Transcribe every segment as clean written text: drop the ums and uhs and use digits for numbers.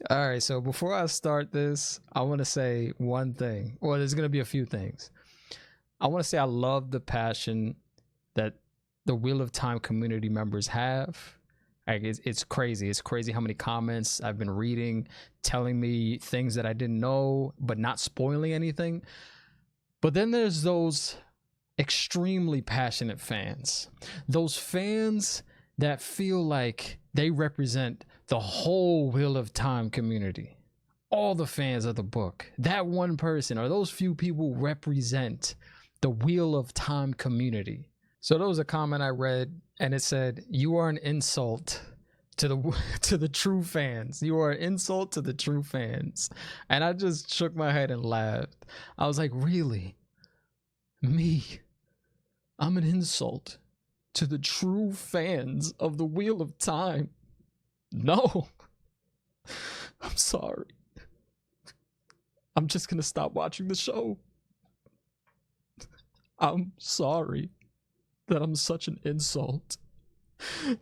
All right, so before I start this, I want to say one thing. Well, there's going to be a few things. I want to say I love the passion that the Wheel of Time community members have. Like it's crazy. It's crazy how many comments I've been reading telling me things that I didn't know, but not spoiling anything. But then there's those extremely passionate fans. Those fans that feel like they represent the whole Wheel of Time community. All the fans of the book. That one person or those few people represent the Wheel of Time community. So there was a comment I read and it said, "You are an insult to the true fans. You are an insult to the true fans." And I just shook my head and laughed. I was like, really? Me? I'm an insult to the true fans of the Wheel of Time? No. I'm sorry. I'm just gonna stop watching the show. I'm sorry that I'm such an insult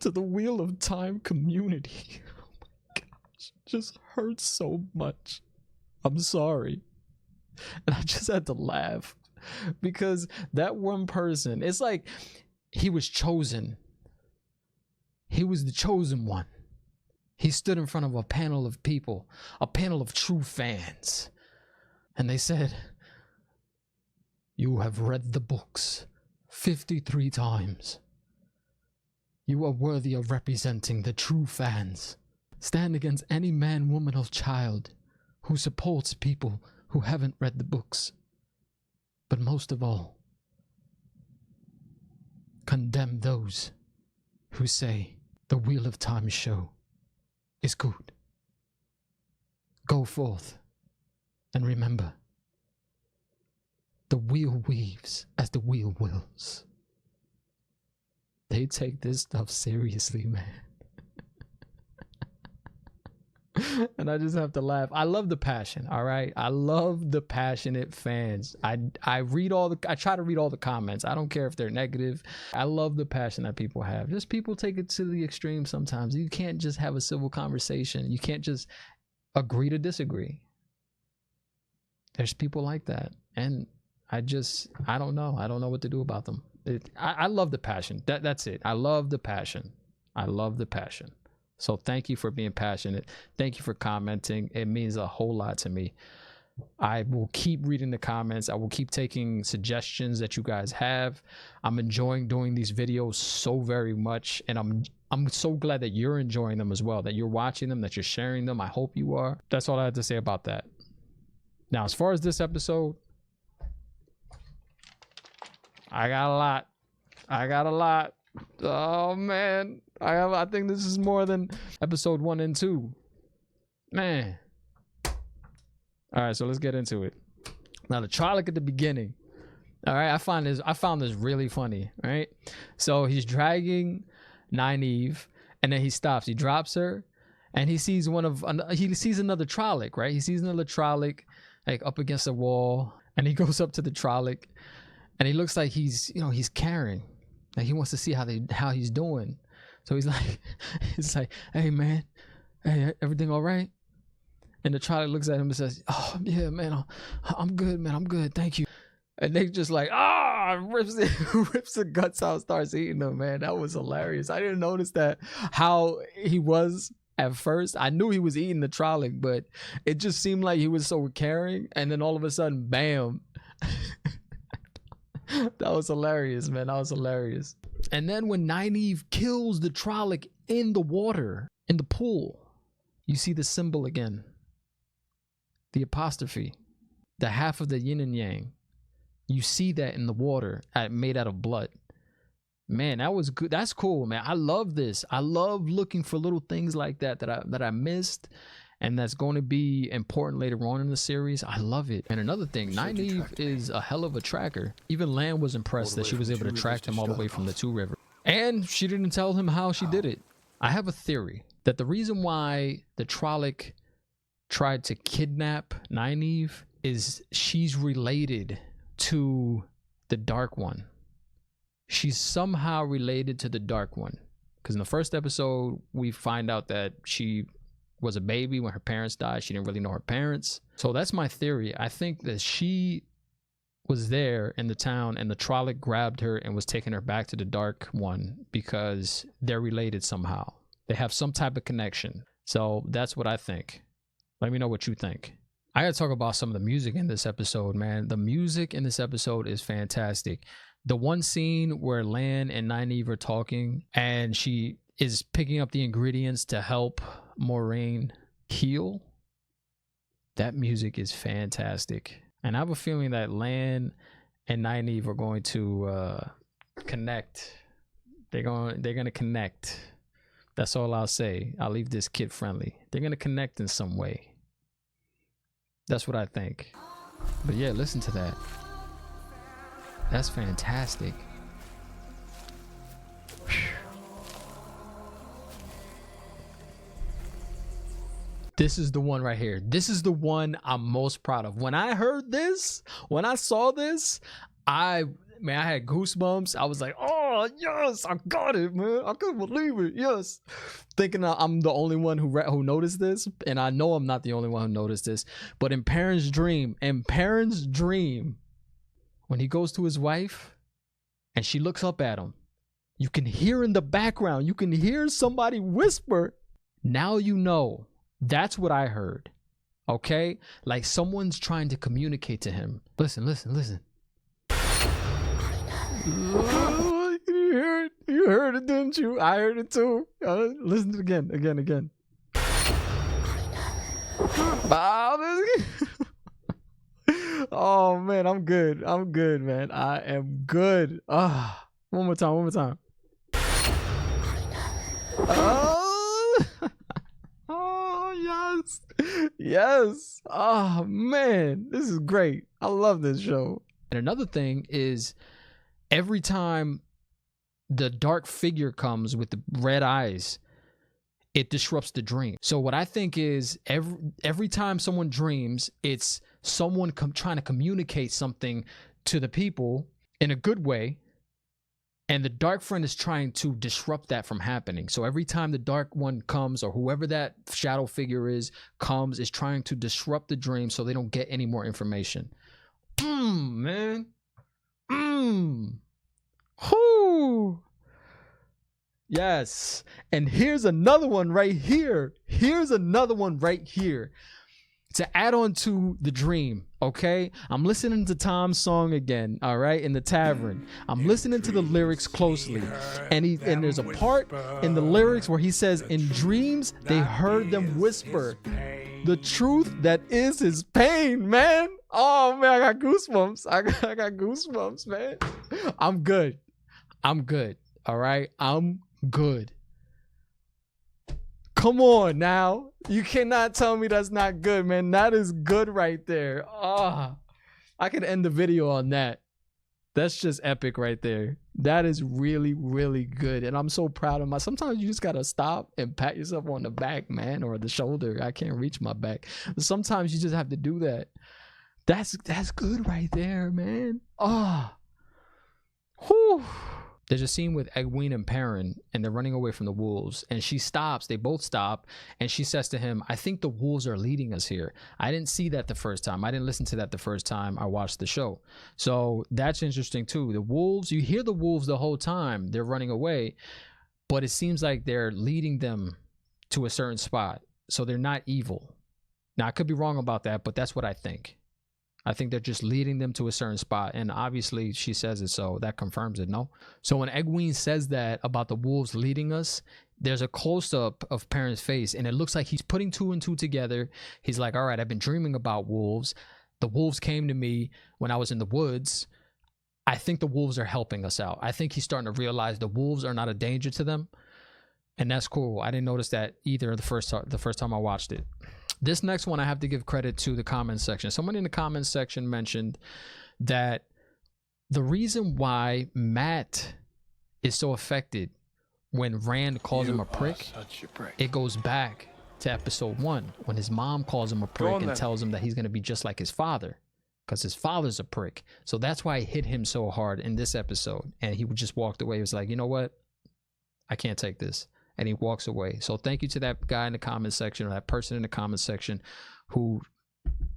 to the Wheel of Time community. Oh my gosh, it just hurts so much. I'm sorry. And I just had to laugh because that one person, it's like he was chosen. He was the chosen one. He stood in front of a panel of people, a panel of true fans. And they said, "You have read the books 53 times. You are worthy of representing the true fans. Stand against any man, woman, or child who supports people who haven't read the books. But most of all, condemn those who say the Wheel of Time show is good. Go forth and remember, the wheel weaves as the wheel wills." They take this stuff seriously, man. And I just have to laugh. I love the passion, all right? I love the passionate fans. I try to read all the comments. I don't care if they're negative. I love the passion that people have. Just people take it to the extreme sometimes. You can't just have a civil conversation. You can't just agree to disagree. There's people like that. And I don't know. I don't know what to do about them. I love the passion. That's it. I love the passion. I love the passion. So thank you for being passionate. Thank you for commenting. It means a whole lot to me. I will keep reading the comments. I will keep taking suggestions that you guys have. I'm enjoying doing these videos so very much, and I'm so glad that you're enjoying them as well, that you're watching them, that you're sharing them. I hope you are. That's all I have to say about that. Now, as far as this episode, I got a lot. Oh man, I think this is more than episode 1 and 2, man. All right, so let's get into it. Now, the Trolloc at the beginning. All right, I found this really funny. Right, so he's dragging Nynaeve, and then he stops. He drops her, and he sees another Trolloc. Right, he sees another Trolloc like up against a wall, and he goes up to the Trolloc, and he looks like he's caring. Like he wants to see how he's doing. So he's like, "Hey man, hey, everything all right?" And the Trolloc looks at him and says, "Oh yeah, man, I'm good, man. I'm good, thank you." And they just like, rips the guts out, starts eating them, man. That was hilarious. I didn't notice that how he was at first. I knew he was eating the Trolloc, but it just seemed like he was so caring. And then all of a sudden, bam. That was hilarious, man. That was hilarious. And then when Nynaeve kills the Trolloc in the water, in the pool, you see the symbol again. The apostrophe. The half of the yin and yang. You see that in the water, made out of blood. Man, that was good. That's cool, man. I love this. I love looking for little things like that I missed, and that's going to be important later on in the series. I love it. And another thing, Nynaeve is a hell of a tracker. Even Lan was impressed that she was able to track him all the way from the Two River. And she didn't tell him how she did it. I have a theory that the reason why the Trolloc tried to kidnap Nynaeve is she's related to the Dark One. She's somehow related to the Dark One. Because in the first episode, we find out that she was a baby when her parents died. She didn't really know her parents. So that's my theory. I think that she was there in the town and the Trolloc grabbed her and was taking her back to the Dark One because they're related somehow. They have some type of connection. So that's what I think. Let me know what you think. I gotta talk about some of the music in this episode, man. The music in this episode is fantastic. The one scene where Lan and Nynaeve are talking and she is picking up the ingredients to help Moiraine heal. That music is fantastic. And I have a feeling that Lan and Nynaeve are going to connect. They're gonna connect. That's all I'll say. I'll leave this kid friendly. They're gonna connect in some way. That's what I think. But yeah, listen to that. That's fantastic. This is the one right here. This is the one I'm most proud of. When I heard this, when I saw this, I had goosebumps. I was like, oh, yes, I got it, man. I couldn't believe it. Yes. Thinking I'm the only one who noticed this. And I know I'm not the only one who noticed this. But in Perrin's dream, when he goes to his wife and she looks up at him, you can hear in the background, you can hear somebody whisper, now you know. That's what I heard. Okay? Like someone's trying to communicate to him. Listen. You heard it? You heard it, didn't you? I heard it too. Listen to it again. Oh man, I'm good, man. I am good. One more time. Yes. Oh man, this is great. I love this show. And another thing is, every time the dark figure comes with the red eyes, it disrupts the dream. So what I think is every time someone dreams, it's someone trying to communicate something to the people in a good way. And the dark friend is trying to disrupt that from happening. So every time the dark one comes, or whoever that shadow figure is trying to disrupt the dream so they don't get any more information. Man. Whoo. Yes. And here's another one right here. To add on to the dream, okay? I'm listening to Tom's song again, all right, in the tavern. I'm listening to the lyrics closely. And there's a part in the lyrics where he says, in dreams, they heard them whisper the truth that is his pain, man. Oh, man, I got goosebumps. I got goosebumps, man. I'm good. All right? I'm good. Come on now. You cannot tell me that's not good, man. That is good right there. I could end the video on that. That's just epic right there. That is really, really good. And I'm so proud of sometimes you just got to stop and pat yourself on the back, man, or the shoulder. I can't reach my back. But sometimes you just have to do that. That's good right there, man. Whew. There's a scene with Egwene and Perrin, and they're running away from the wolves. And she stops. They both stop. And she says to him, I think the wolves are leading us here. I didn't see that the first time. I didn't listen to that the first time I watched the show. So that's interesting too. The wolves, you hear the wolves the whole time. They're running away. But it seems like they're leading them to a certain spot. So they're not evil. Now, I could be wrong about that, but that's what I think. I think they're just leading them to a certain spot. And obviously she says it, so that confirms it, no? So when Egwene says that about the wolves leading us, there's a close-up of Perrin's face, and it looks like he's putting two and two together. He's like, all right, I've been dreaming about wolves. The wolves came to me when I was in the woods. I think the wolves are helping us out. I think he's starting to realize the wolves are not a danger to them. And that's cool. I didn't notice that either the first time I watched it. This next one, I have to give credit to the comments section. Someone in the comments section mentioned that the reason why Matt is so affected when Rand calls him a prick, it goes back to episode 1 when his mom calls him a prick and tells him that he's going to be just like his father because his father's a prick. So that's why it hit him so hard in this episode. And he just walked away. He was like, you know what? I can't take this. and he walks away. So thank you to that guy in the comment section, or that person in the comment section who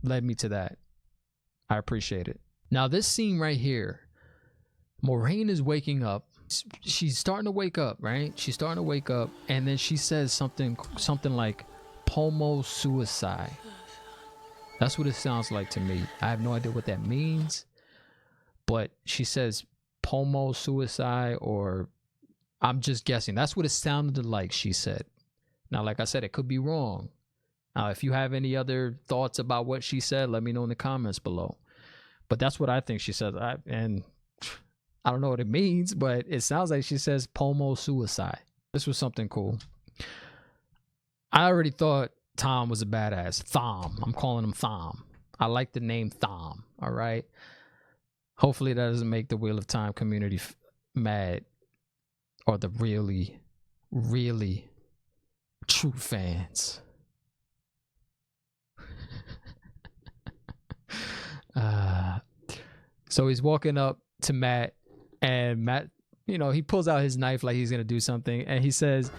led me to that. I appreciate it. Now this scene right here, Moraine is waking up. She's starting to wake up, right? She's starting to wake up, and then she says something like "Pomo suicide." That's what it sounds like to me. I have no idea what that means, but she says "Pomo suicide," or I'm just guessing. That's what it sounded like she said. Now, like I said, it could be wrong. Now, if you have any other thoughts about what she said, let me know in the comments below. But that's what I think she said. And I don't know what it means, but it sounds like she says "Pomo suicide." This was something cool. I already thought Tom was a badass. Thom. I'm calling him Thom. I like the name Thom. All right. Hopefully that doesn't make the Wheel of Time community mad, or the really, really true fans. So he's walking up to Matt, and Matt, you know, he pulls out his knife like he's gonna do something, and he says,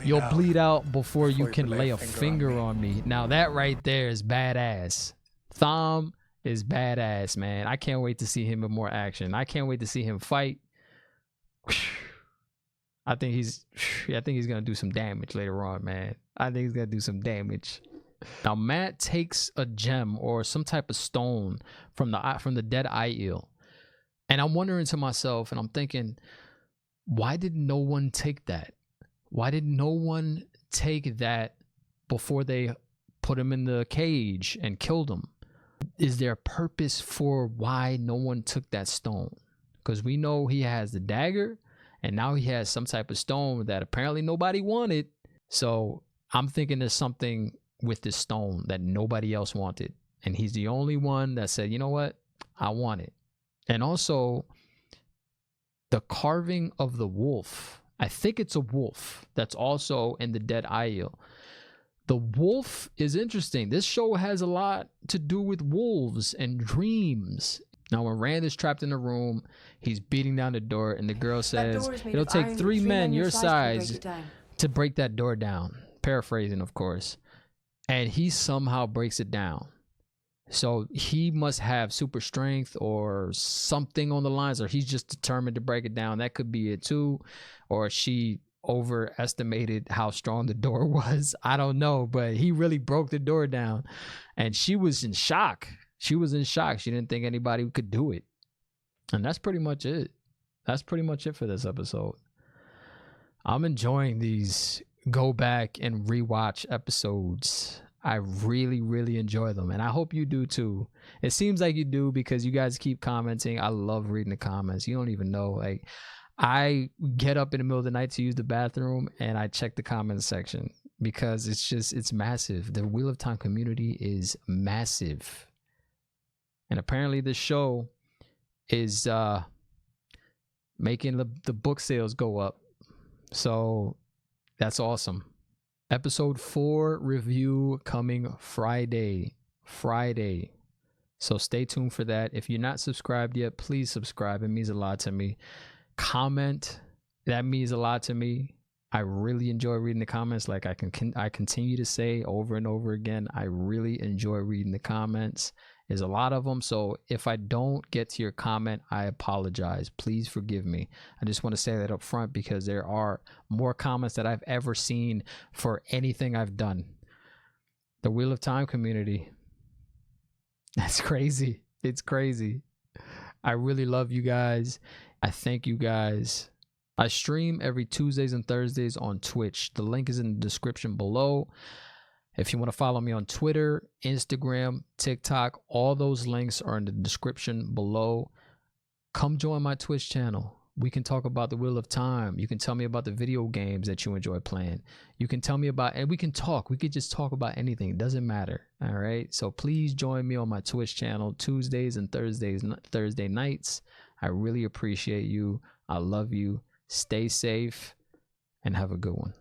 "You'll bleed out before you can lay a finger on me." Now that right there is badass. Thom is badass, man. I can't wait to see him in more action. I can't wait to see him fight. I think he's gonna do some damage later on, man. I think he's gonna do some damage. Now Matt takes a gem or some type of stone from the dead eye eel, and I'm wondering to myself, and I'm thinking, why did no one take that? Why did no one take that before they put him in the cage and killed him? Is there a purpose for why no one took that stone? Because we know he has the dagger, and now he has some type of stone that apparently nobody wanted. So I'm thinking there's something with this stone that nobody else wanted, and he's the only one that said, you know what, I want it. And also the carving of the wolf, I think it's a wolf that's also in the dead eye eel. The wolf is interesting. This show has a lot to do with wolves and dreams. Now when Rand is trapped in the room, he's beating down the door, and the girl says, "It'll take three men your size to break that door down." Paraphrasing, of course. And he somehow breaks it down. So he must have super strength or something on the lines, or he's just determined to break it down. That could be it too. Or she overestimated how strong the door was. I don't know, but he really broke the door down. And she was in shock. She was in shock. She didn't think anybody could do it. And that's pretty much it. That's pretty much it for this episode. I'm enjoying these go back and rewatch episodes. I really, really enjoy them, and I hope you do too. It seems like you do because you guys keep commenting. I love reading the comments. You don't even know. Like, I get up in the middle of the night to use the bathroom, and I check the comment section because it's massive. The Wheel of Time community is massive, and apparently this show is making the book sales go up. So that's awesome. Episode 4 review coming Friday. So stay tuned for that. If you're not subscribed yet, please subscribe. It means a lot to me. Comment. That means a lot to me. I really enjoy reading the comments. Like I continue to say over and over again, I really enjoy reading the comments. There's a lot of them, so if I don't get to your comment, I apologize. Please forgive me. I just want to say that up front because there are more comments that I've ever seen for anything I've done. The Wheel of Time community. That's crazy. It's crazy. I really love you guys. I thank you guys. I stream every Tuesdays and Thursdays on Twitch. The link is in the description below. If you want to follow me on Twitter, Instagram, TikTok, all those links are in the description below. Come join my Twitch channel. We can talk about the Wheel of Time. You can tell me about the video games that you enjoy playing. You can tell me about, and we can talk. We could just talk about anything. It doesn't matter. All right. So please join me on my Twitch channel Tuesdays and Thursday nights. I really appreciate you. I love you. Stay safe and have a good one.